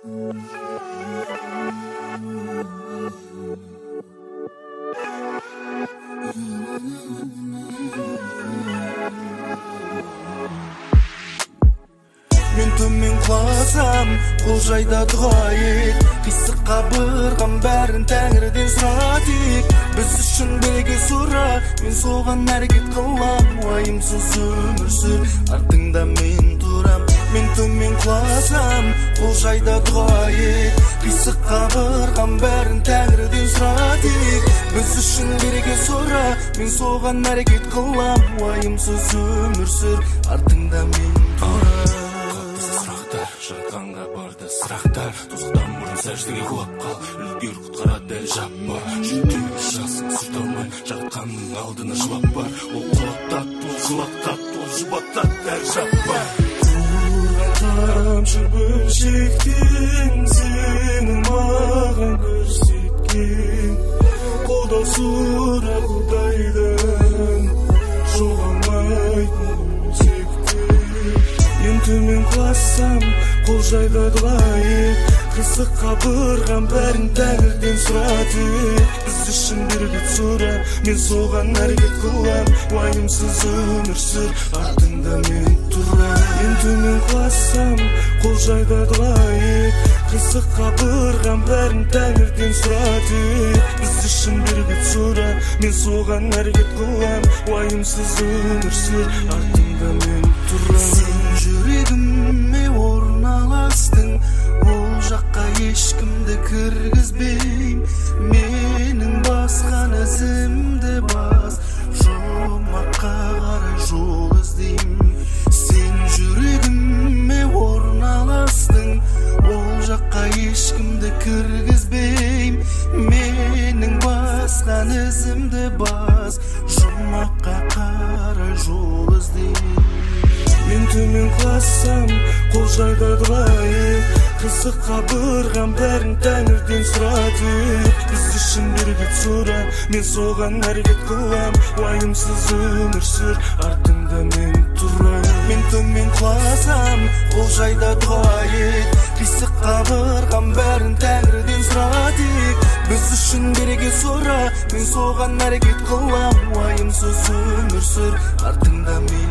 Мен төмен құласам, қол жайда дұға ет. Қисыққа бұрған бәрін Тәңірден сұра тек. Біз үшін бірге сұра, мен соған әрекет қылам. Уайымсыз өмір сүр, артыңда мен тұрам. Мен төмен құласам, қол жайда дұға ет. Қисыққа бұрған бәрін Тәңірден сұра тек. Біз үшін бірге сұра, мен соған әрекет қылам. Уайымсыз өмір сүр, артыңда мен тұрам. Жатқанға барды сұрақтар, тозықтан бұрын сәждеге құлап қал. Үлгер құтқарады дәл жаппа, жүрдегі жасың сүрт алмай, жатқанның алдына жылап бар. Ол құлақтат, ол жылақтат, ол жұбаттат дәл жаппа. Құрғатам бөлшектен, сенің маған көрсеткен қолдау сұра құдайдан, жоғалмайтын мен төмен құласам, қол жайда дұға ет. Қисыққа бұрған бәрін Тәңірден сұра тек. Біз үшін бірге сұра, мен соған әрекет қылам. Уайымсыз өмір сүр, артыңда мен тұрам. Мен төмен құласам, қол жайда дұға ет. Қисыққа бұрған бәрін Тәңірден сұра тек. Біз үшін бірге сұра, мен соған әрекет қылам. Уайымсыз өмір сүр, артыңда мен тұрам. Жүрегіме орналастың, ол жаққа ешкімді кіргізбейм. Менің басқан ізімді бас, жұмаққа қарай жол іздейм. Сен жүрегіме орналастың, ол жаққа ешкімді кіргізбейм. Менің басқан ізімді бас, жұмаққа қарай жол іздейм. Мен төмен құласам, қол жайда дұға ет. Қисыққа бұрған бәрін Тәңірден сұра тек. Біз үшін бірге сұра, мен соған әрекет қылам. Уайымсыз өмір сүр, артыңда мен тұрам. Мен төмен құласам, қол жайда дұға ет. Қисыққа бұрған бәрін Тәңірден сұра тек. Біз үшін бірге сұра, мен соған әрекет қылам. Уайымсыз өмір сүр, артыңда мен